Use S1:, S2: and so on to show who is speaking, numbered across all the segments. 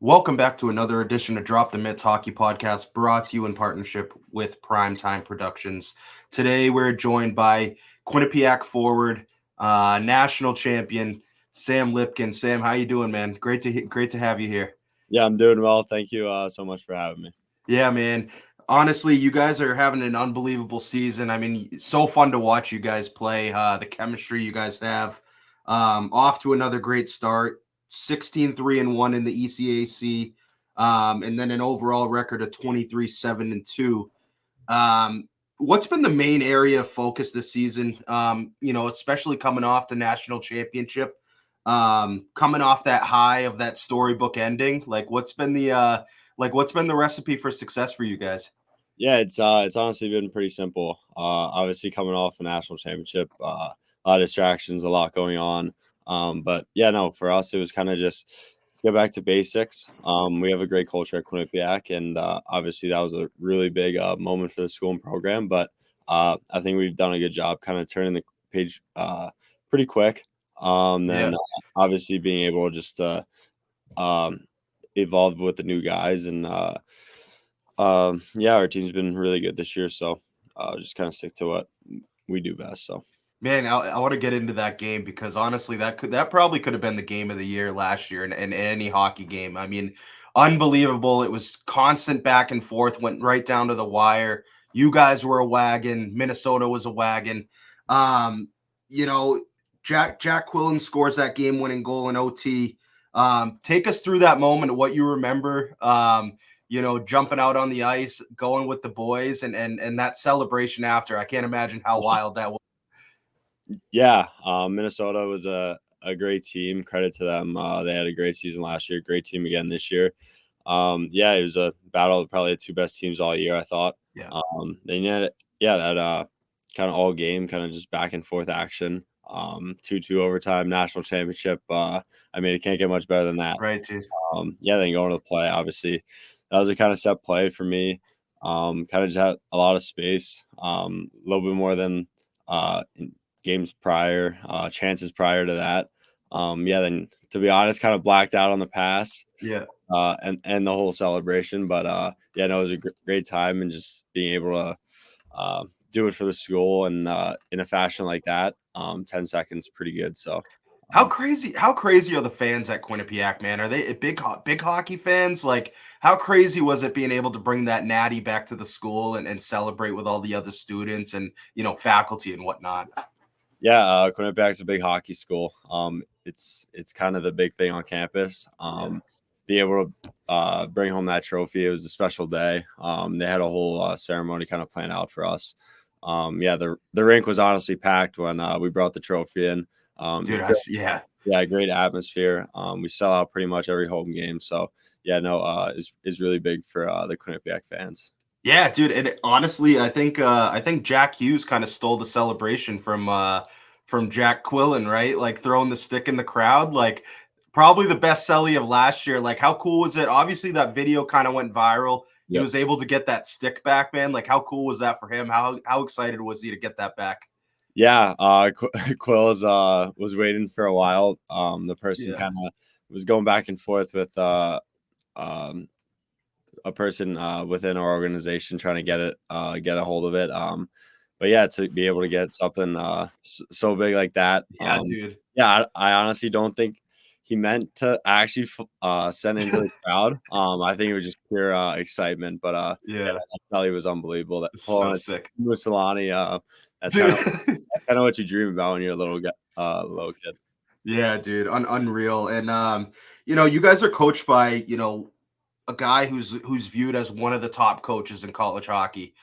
S1: Welcome back to another edition of Drop the Mitts Hockey Podcast, brought to you in partnership with Primetime Productions. Today, we're joined by Quinnipiac forward, national champion Sam Lipkin. Sam, how you doing, man? Great to have you here.
S2: Yeah, I'm doing well. Thank you so much for having me.
S1: Yeah, man. Honestly, you guys are having an unbelievable season. I mean, it's so fun to watch you guys play. The chemistry you guys have. Off to another great start. 16-3-1 in the ECAC. And then an overall record of 23-7-2. What's been the main area of focus this season? Especially coming off the national championship, coming off that high of that storybook ending. What's been the recipe for success for you guys?
S2: Yeah, it's honestly been pretty simple. Obviously coming off a national championship, a lot of distractions, a lot going on. But yeah, no, for us it was kind of just let's get back to basics. We have a great culture at Quinnipiac, and obviously that was a really big moment for the school and program. But I think we've done a good job kind of turning the page pretty quick.
S1: Yeah.
S2: Then obviously being able just to um, evolve with the new guys and. Yeah, our team's been really good this year, so just kind of stick to what we do best. So,
S1: Man, I want to get into that game because honestly, that probably could have been the game of the year last year in any hockey game. I mean, unbelievable. It was constant back and forth, went right down to the wire. You guys were a wagon. Minnesota was a wagon. Um, you know, Jack Quillen scores that game-winning goal in OT. Take us through that moment of what you remember. Jumping out on the ice, going with the boys, and that celebration after. I can't imagine how wild that was.
S2: yeah, Minnesota was a great team. Credit to them. They had a great season last year. Great team again this year. Yeah, it was a battle of probably the two best teams all year, I thought.
S1: Yeah.
S2: Then that kind of all game, kind of just back and forth action. 2-2 overtime, national championship. I mean, it can't get much better than that.
S1: Right, dude.
S2: Yeah, then going to the play, obviously, that was a kind of set play for me. Kind of just had a lot of space, a little bit more than in games prior, chances prior to that. Yeah, then to be honest, kind of blacked out on the pass,
S1: Yeah.
S2: and the whole celebration. But yeah, no, it was a great time, and just being able to do it for the school and in a fashion like that. 10 seconds, pretty good. So.
S1: How crazy are the fans at Quinnipiac, man? Are they big hockey fans? Like, how crazy was it being able to bring that natty back to the school and celebrate with all the other students and, faculty and whatnot?
S2: Yeah, Quinnipiac's a big hockey school. It's kind of the big thing on campus. Be able to bring home that trophy. It was a special day. They had a whole ceremony kind of planned out for us. Yeah, the rink was honestly packed when we brought the trophy in.
S1: Dude, yeah.
S2: Yeah, great atmosphere. We sell out pretty much every home game. So yeah, no, is really big for the Quinnipiac fans.
S1: Yeah, dude. And honestly, I think Jack Hughes kind of stole the celebration from Jack Quillen, right? Like throwing the stick in the crowd. Like probably the best celly of last year. Like how cool was it? Obviously, that video kind of went viral. He
S2: Yep.
S1: was able to get that stick back, man. Like how cool was that for him? How excited was he to get that back?
S2: Yeah, Quill was waiting for a while. The person
S1: Yeah.
S2: kind of was going back and forth with um, a person within our organization trying to get a hold of it. But yeah, to be able to get something so big like that.
S1: Yeah, dude.
S2: Yeah, I honestly don't think he meant to actually send into the crowd. I think it was just pure excitement. But yeah,
S1: Yeah.
S2: that Sally was unbelievable. That
S1: It's
S2: pulling
S1: so
S2: it
S1: sick.
S2: with Solani, that's
S1: Dude.
S2: kind of what you dream about when you're a little kid.
S1: Yeah, dude. Unreal. And you guys are coached by, a guy who's viewed as one of the top coaches in college hockey.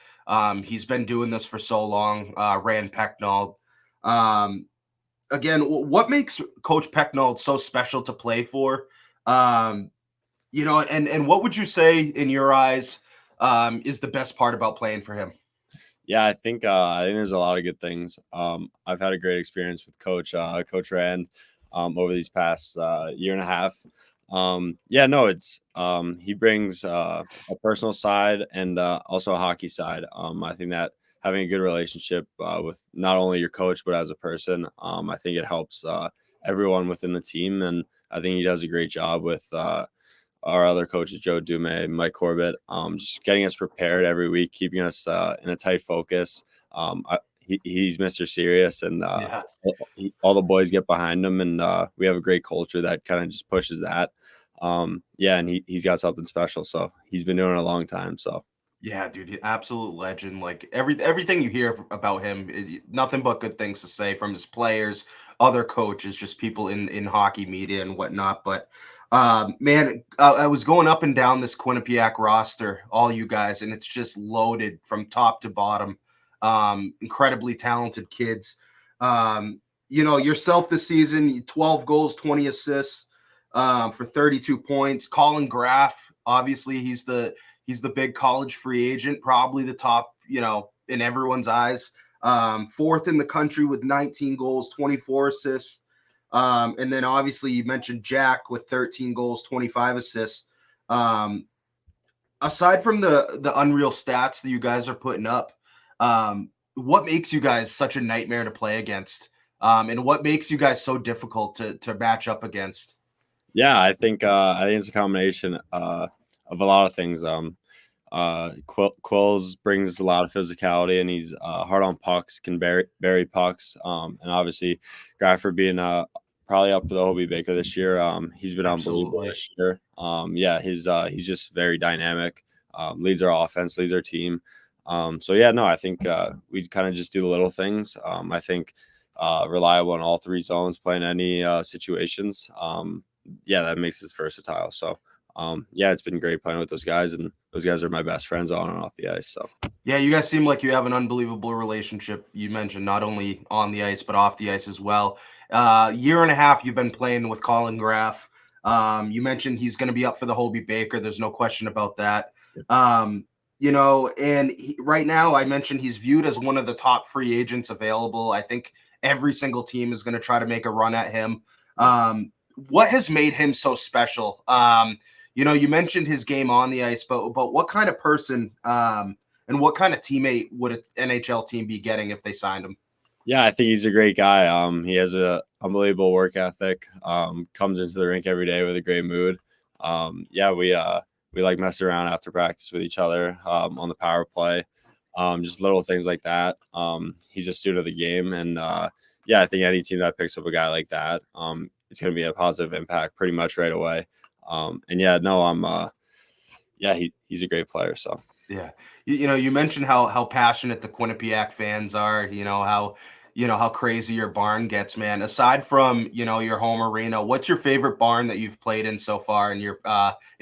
S1: He's been doing this for so long. Rand Pecknold. Um, Again, what makes Coach Pecknold so special to play for? And what would you say in your eyes is the best part about playing for him?
S2: Yeah, I think there's a lot of good things. I've had a great experience with Coach Rand over these past year and a half. Yeah, no, it's he brings a personal side and also a hockey side. I think that having a good relationship with not only your coach but as a person, I think it helps everyone within the team, and I think he does a great job with our other coaches, Joe Dume, Mike Corbett, just getting us prepared every week, keeping us in a tight focus. He's Mr. Serious, and
S1: Yeah.
S2: all the boys get behind him, and we have a great culture that kind of just pushes that. Yeah, and he's got something special, so he's been doing it a long time. So
S1: Yeah, dude, absolute legend. Like everything you hear about him, nothing but good things to say from his players, other coaches, just people in hockey media and whatnot. But man, I was going up and down this Quinnipiac roster, all you guys, and it's just loaded from top to bottom. Incredibly talented kids. Yourself this season, 12 goals, 20 assists, for 32 points. Colin Graff, obviously, he's the big college free agent, probably the top, in everyone's eyes. Fourth in the country with 19 goals, 24 assists. And then obviously you mentioned Jack with 13 goals, 25 assists. Aside from the unreal stats that you guys are putting up, what makes you guys such a nightmare to play against? And what makes you guys so difficult to match up against?
S2: yeah, I think it's a combination of a lot of things. Quills brings a lot of physicality, and he's hard on pucks, can bury pucks, and obviously Grafford being probably up for the Hobie Baker this year. He's been unbelievable
S1: Absolutely.
S2: this year. Yeah, he's just very dynamic. Leads our offense, leads our team. So yeah, no, I think we kind of just do the little things. I think reliable in all three zones, playing any situations. Yeah, that makes us versatile. So yeah, it's been great playing with those guys, and those guys are my best friends on and off the ice. So
S1: Yeah, you guys seem like you have an unbelievable relationship. You mentioned not only on the ice but off the ice as well. Year and a half you've been playing with Colin Graff. You mentioned he's going to be up for the Hobie Baker. There's no question about that. And right now I mentioned he's viewed as one of the top free agents available. I think every single team is going to try to make a run at him. What has made him so special? You mentioned his game on the ice, but what kind of person? And what kind of teammate would an NHL team be getting if they signed him?
S2: yeah, I think he's a great guy. He has a unbelievable work ethic. Comes into the rink every day with a great mood. Yeah, we like messing around after practice with each other on the power play. Just little things like that. He's a student of the game, and yeah, I think any team that picks up a guy like that, it's going to be a positive impact pretty much right away. And yeah, no, yeah, he's a great player. So
S1: Yeah. You mentioned how passionate the Quinnipiac fans are, how crazy your barn gets, man. Aside from, your home arena, what's your favorite barn that you've played in so far in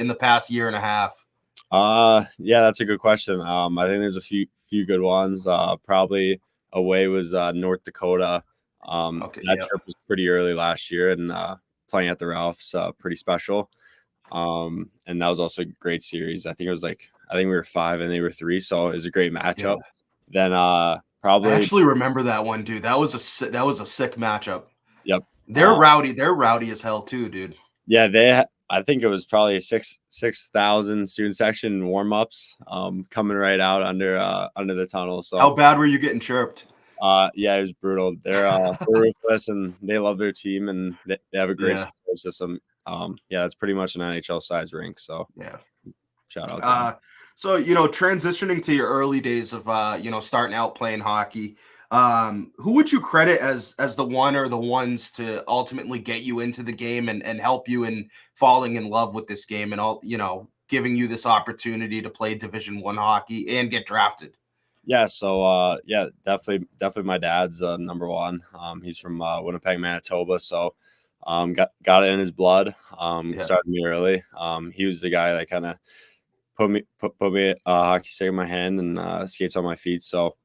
S1: the past year and a half?
S2: yeah, that's a good question. I think there's a few good ones. Probably away was North Dakota.
S1: Okay,
S2: That
S1: yeah.
S2: trip was pretty early last year, and playing at the Ralphs pretty special. And that was also a great series. I think we were 5 and they were 3, so it was a great
S1: Yeah.
S2: matchup. Then
S1: I
S2: probably
S1: actually remember that one, dude. That was a sick matchup.
S2: yep.
S1: They're rowdy. They're rowdy as hell too, dude.
S2: Yeah, I think it was probably a 6,000 student section warm ups coming right out under the tunnel.
S1: How
S2: So
S1: bad were you getting chirped?
S2: yeah, it was brutal. They're ruthless, and they love their team, and they have a great
S1: Yeah.
S2: support system. Yeah, it's pretty much an NHL size rink. So
S1: Yeah.
S2: shout out to them.
S1: Uh, so transitioning to your early days of starting out playing hockey, who would you credit as the one or the ones to ultimately get you into the game and help you in falling in love with this game and giving you this opportunity to play Division 1 hockey and get drafted?
S2: Yeah, so yeah, definitely my dad's number one. He's from Winnipeg, Manitoba, so got it in his blood.
S1: Yeah.
S2: Started me early. He was the guy that kind of put me a hockey stick in my hand and skates on my feet. So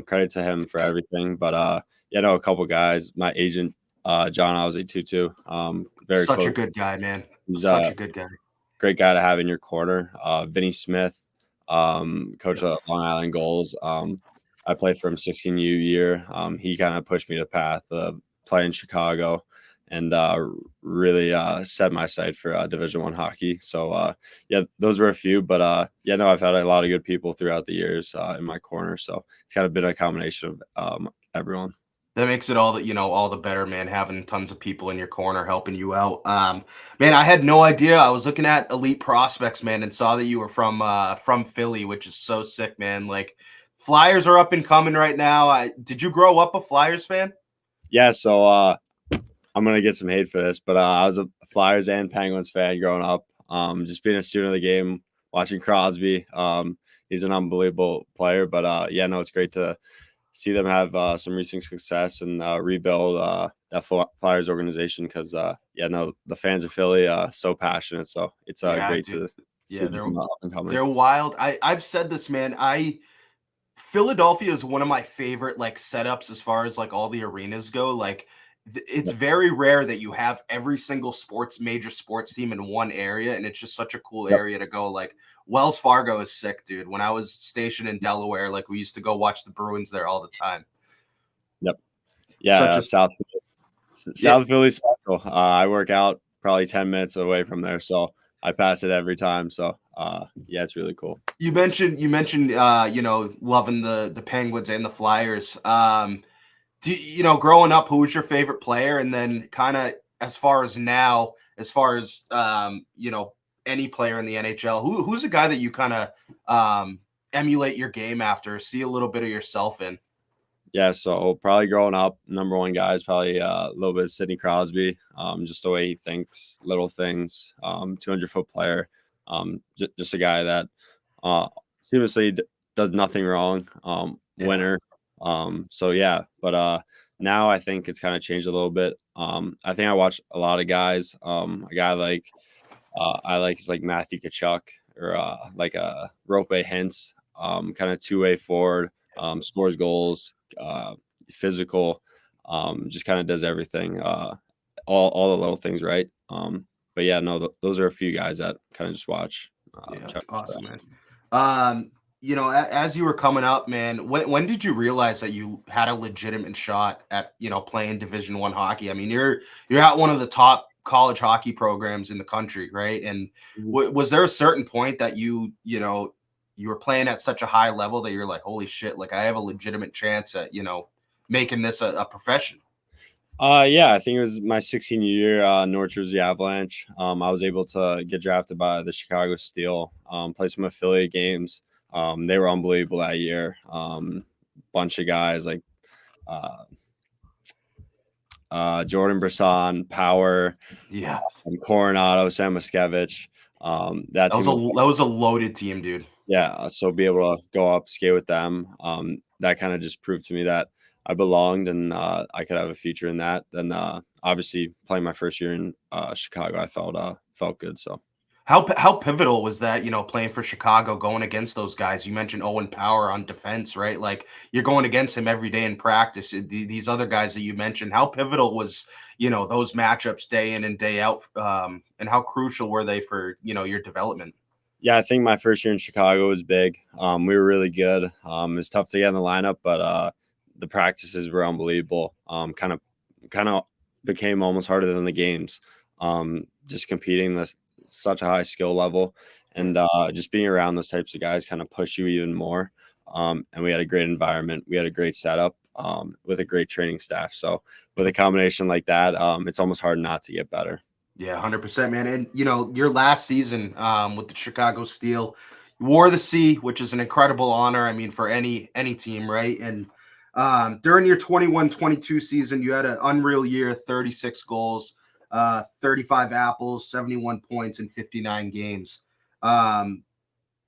S2: credit to him for everything. But yeah, no, a couple guys. My agent, John Ozzie too. Very
S1: Such a
S2: close.
S1: good guy, man.
S2: He's
S1: Such
S2: a
S1: a good guy.
S2: great guy to have in your corner. Vinny Smith, coach
S1: Yeah.
S2: of Long Island Goals. I played for him 16U year. He kind of pushed me to path of playing Chicago, and really set my sight for Division 1 hockey. So yeah, those were a few, but yeah, no, I've had a lot of good people throughout the years in my corner. So it's kind of been a combination of everyone.
S1: That makes it all that all the better, man. Having tons of people in your corner helping you out. Man, I had no idea. I was looking at Elite Prospects, man, and saw that you were from Philly, which is so sick, man. Like Flyers are up and coming right now. Did you grow up a Flyers fan?
S2: Yeah, so I'm gonna get some hate for this, but I was a Flyers and Penguins fan growing up. Just being a student of the game, watching Crosby. He's an unbelievable player, but yeah, no, it's great to see them have some recent success and rebuild that Flyers organization because yeah, no, the fans of Philly so passionate, so it's
S1: Yeah,
S2: great
S1: dude.
S2: to see
S1: Yeah,
S2: them up and coming.
S1: they're wild. I've said this, man. Philadelphia is one of my favorite like setups as far as like all the arenas go. Like it's
S2: Yep,
S1: very rare that you have every single major sports team in one area, and it's just such a cool
S2: yep,
S1: area to go. Like Wells Fargo is sick, dude. When I was stationed in Delaware, like we used to go watch the Bruins there all the time.
S2: yep. Yeah,
S1: Such a yeah.
S2: South Philly special. I work out probably 10 minutes away from there, so I pass it every time. So yeah, it's really cool.
S1: You mentioned loving the Penguins and the Flyers. Growing up, who was your favorite player? And then kind of as far as now, as far as any player in the NHL, who's a guy that you kind of emulate your game after, see a little bit of yourself in?
S2: Yeah, so probably growing up, number one guy is probably a little bit of Sidney Crosby. Just the way he thinks, little things. 200-foot player. Just a guy that seamlessly does nothing wrong.
S1: Yeah.
S2: Winner. So yeah, but now I think it's kind of changed a little bit. I think I watch a lot of guys. A guy like I like is like Matthew Kachuk or like a Rope Hintz, kind of two-way forward, scores goals, physical, just kind of does everything, all the little things right. But yeah, no, those are a few guys that kind of just watch.
S1: Yeah,
S2: Check
S1: awesome,
S2: stuff.
S1: man. As you were coming up, man, when did you realize that you had a legitimate shot at playing Division 1 hockey? I mean, you're at one of the top college hockey programs in the country, right? And
S2: Mhm.
S1: was there a certain point that you were playing at such a high level that you're like, holy shit, like I have a legitimate chance at making this a profession?
S2: Yeah, I think it was my 16th year, North Jersey Avalanche. I was able to get drafted by the Chicago Steel, play some affiliate games. They were unbelievable that year. Bunch of guys like uh, Jordan Brisson, Power,
S1: Yeah,
S2: Coronado, Sam Miskevich. That
S1: that was
S2: team
S1: a
S2: was
S1: that was a loaded team, dude.
S2: yeah. So be able to go up, skate with them, that kind of just proved to me that I belonged and I could have a future in that. Then obviously playing my first year in Chicago, I felt good. So.
S1: How pivotal was that, playing for Chicago, going against those guys? You mentioned Owen Power on defense, right? Like you're going against him every day in practice. These other guys that you mentioned, how pivotal was, those matchups day in and day out, and how crucial were they for, your development?
S2: Yeah, I think my first year in Chicago was big. We were really good. It was tough to get in the lineup, but the practices were unbelievable. Kind of became almost harder than the games. Just competing this such a high skill level,
S1: Yeah,
S2: and just being around those types of guys kind of push you even more. And we had a great environment. We had a great setup with a great training staff. So with a combination like that, it's almost hard not to get better.
S1: yeah, 100%, man. And your last season with the Chicago Steel, you wore the C, which is an incredible honor. I mean, for any team, right? And during your 21-22 season, you had an unreal year, 36 goals, 35 apples, 71 points in 59 games. Um,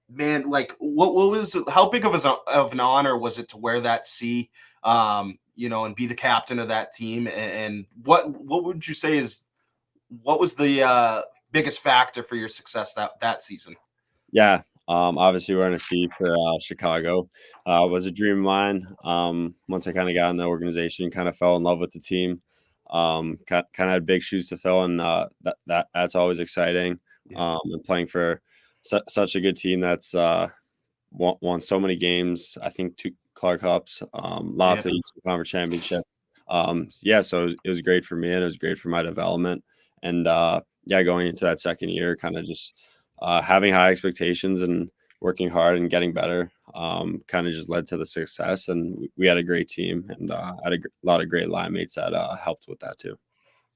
S1: man, like what was how big of an honor was it to wear that C, and be the captain of that team? And what would you say is what was the biggest factor for your success that season?
S2: Yeah, obviously we're in a C for Chicago. Was a dream of mine. Once I kind of got in the organization, kind of fell in love with the team. Kind of had big shoes to fill, and that's always exciting.
S1: Yeah,
S2: And playing for such a good team that's won so many games. I think two Clark Cups,
S1: yeah,
S2: lots of Eastern Conference championships. Yeah, so it was great for me, and it was great for my development. And yeah, going into that second year, kind of just having high expectations and working hard and getting better kind of just led to the success. And we had a great team and had a lot of great line mates that helped with that too.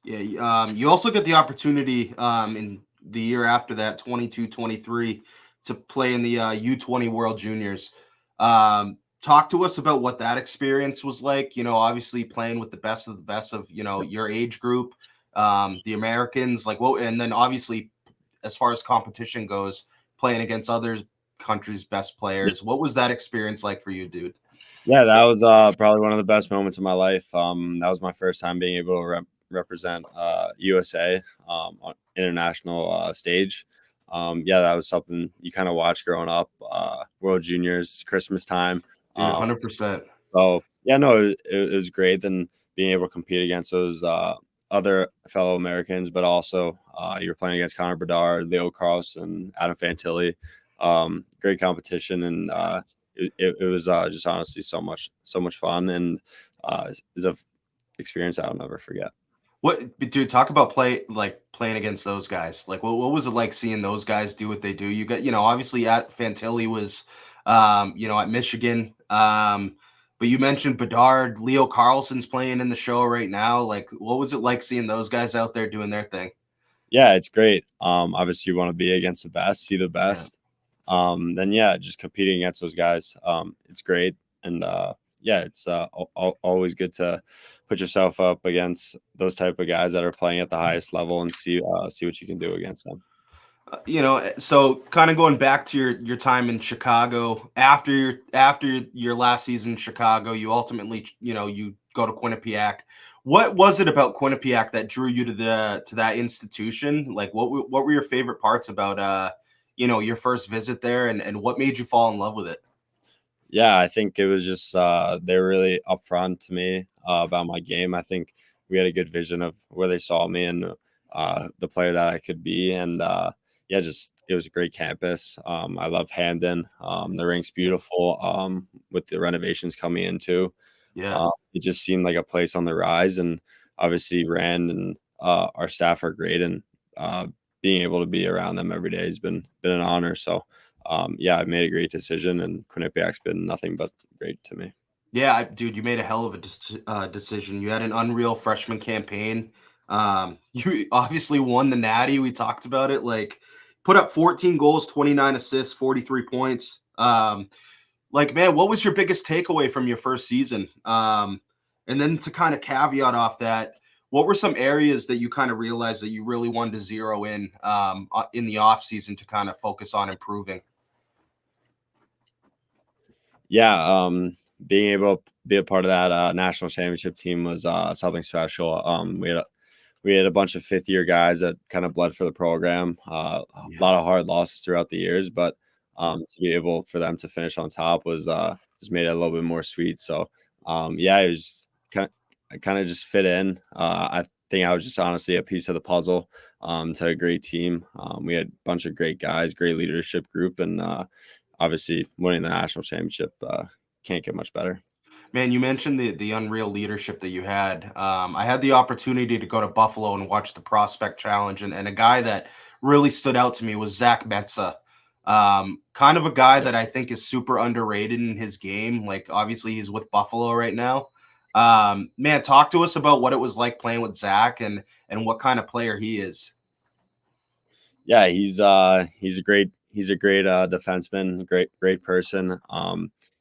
S1: Yeah, you also get the opportunity in the year after that, 22-23, to play in the U20 World Juniors. Talk to us about what that experience was like. You know, obviously playing with the best of the best of your age group, the Americans. Like, what, and then obviously as far as competition goes, playing against other countries' best players. What was that experience like for you, dude?
S2: Yeah, that was probably one of the best moments of my life. That was my first time being able to represent USA on international stage. Yeah, that was something you kind of watch growing up. World Juniors, Christmas time.
S1: Dude,
S2: Um,
S1: 100%.
S2: so yeah, no, it was great. Then being able to compete against those other fellow Americans, but also you were playing against Connor Bedard, Leo Carlson, Adam Fantilli. Great competition, and it was just honestly so much fun, and is a experience I'll never forget.
S1: What, dude, talk about playing against those guys. Like, what was it like seeing those guys do what they do? You got, obviously at Fantilli was, at Michigan. But you mentioned Bedard, Leo Carlson's playing in the show right now. Like, what was it like seeing those guys out there doing their thing?
S2: Yeah, it's great. Obviously, you want to be against the best, see the
S1: Yeah.
S2: best. Then yeah, just competing against those guys, it's great. And yeah, it's always good to put yourself up against those type of guys that are playing at the highest level and see what you can do against them.
S1: So kind of going back to your time in Chicago after your last season in Chicago, you ultimately you go to Quinnipiac. What was it about Quinnipiac that drew you to that institution? Like, what were your favorite parts about your first visit there, and what made you fall in love with it?
S2: Yeah, I think it was just they were really upfront to me about my game. I think we had a good vision of where they saw me and the player that I could be, and yeah, just it was a great campus. I love Hamden. The rink's beautiful with the renovations coming in too.
S1: Yeah.
S2: It just seemed like a place on the rise, and obviously Rand and our staff are great, and uh, being able to be around them every day has been an honor. So yeah, I made a great decision, and Quinnipiac's been nothing but great to me.
S1: Yeah, dude, you made a hell of a decision. You had an unreal freshman campaign. You obviously won the Natty. We talked about it. Like, put up 14 goals, 29 assists, 43 points. Like, man, what was your biggest takeaway from your first season? And then to kind of caveat off that, what were some areas that you kind of realized that you really wanted to zero in the off season to kind of focus on improving?
S2: Yeah, being able to be a part of that national championship team was something special. We had a bunch of fifth year guys that kind of bled for the program. A
S1: Yeah.
S2: lot of hard losses throughout the years, but to be able for them to finish on top was just made it a little bit more sweet. So yeah, it was I kind of just fit in. I think I was just honestly a piece of the puzzle to a great team. We had a bunch of great guys, great leadership group, and obviously winning the national championship can't get much better.
S1: Man, you mentioned the unreal leadership that you had. I had the opportunity to go to Buffalo and watch the Prospect Challenge, and a guy that really stood out to me was Zach Metza. Kind of a guy that I
S2: Yes.
S1: think is super underrated in his game. Like, obviously, he's with Buffalo right now. Man, talk to us about what it was like playing with Zach and what kind of player he is.
S2: Yeah, he's a great defenseman, great person.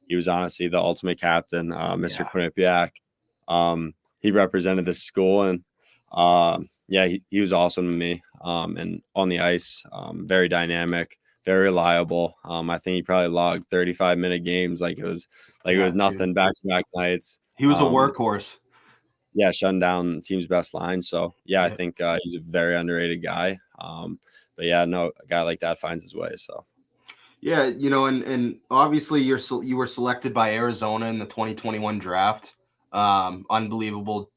S2: He was honestly the ultimate captain, Mr.
S1: Yeah,
S2: Quinnipiac. He represented the school, and yeah, he was awesome to me. And on the ice, very dynamic, very reliable. I think he probably logged 35-minute games like it
S1: yeah,
S2: was
S1: dude.
S2: nothing back to back nights.
S1: He was a workhorse.
S2: Yeah, shutting down the team's best line. So yeah, I
S1: Yeah.
S2: think he's a very underrated guy. But yeah, no, a guy like that finds his way. So
S1: Yeah, and obviously you were selected by Arizona in the 2021 draft. Unbelievable,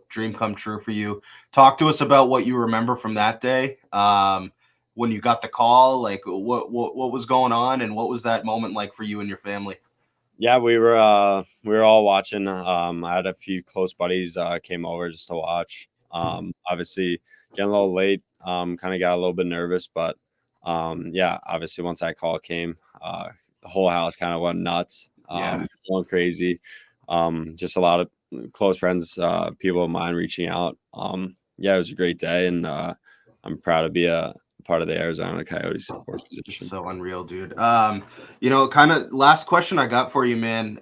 S1: dream come true for you. Talk to us about what you remember from that day. When you got the call, like what was going on and what was that moment like for you and your family?
S2: yeah, we were all watching. I had a few close buddies came over just to watch. Obviously getting a little late. Kind of got a little bit nervous, but Yeah, obviously once that call came, the whole house kind of went nuts,
S1: Yeah.
S2: going crazy. Just a lot of close friends, people of mine reaching out. Yeah, it was a great day, and I'm proud to be a part of the Arizona Coyotes
S1: It's
S2: organization.
S1: so unreal, dude. Kind of last question I got for you, man.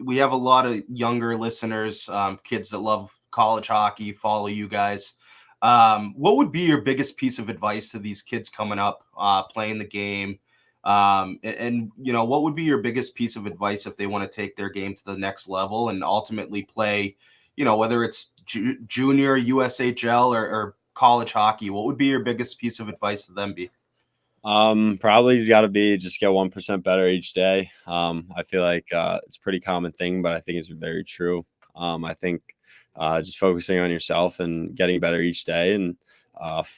S1: We have a lot of younger listeners, kids that love college hockey, follow you guys. What would be your biggest piece of advice to these kids coming up, playing the game? What would be your biggest piece of advice if they want to take their game to the next level and ultimately play, whether it's junior, USHL, or college hockey? What would be your biggest piece of advice to them be?
S2: Probably has got to be just get 1% better each day. I feel like it's a pretty common thing, but I think it's very true. I think just focusing on yourself and getting better each day, and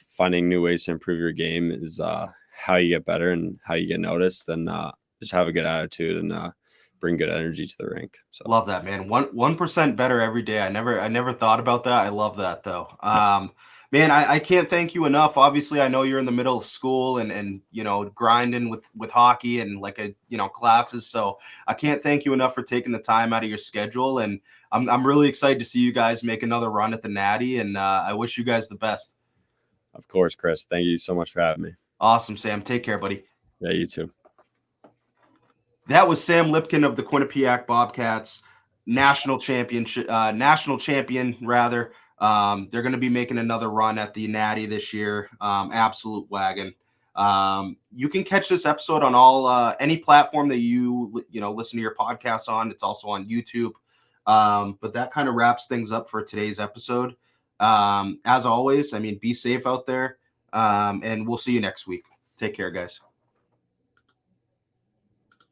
S2: finding new ways to improve your game is how you get better and how you get noticed. And just have a good attitude and bring good energy to the rink. So
S1: Love that, man. 1% better every day. I never thought about that. I love that though. Man, I can't thank you enough. Obviously, I know you're in the middle of school and grinding with hockey and like classes. So I can't thank you enough for taking the time out of your schedule. And I'm really excited to see you guys make another run at the Natty. And I wish you guys the best.
S2: of course, Chris, thank you so much for having me.
S1: Awesome, Sam. Take care, buddy.
S2: Yeah, you too.
S1: That was Sam Lipkin of the Quinnipiac Bobcats, national champion rather. They're going to be making another run at the Natty this year. Absolute wagon. You can catch this episode on all any platform that you listen to your podcast on. It's also on YouTube. But that kind of wraps things up for today's episode. As always, I mean, be safe out there, and we'll see you next week. Take care, guys.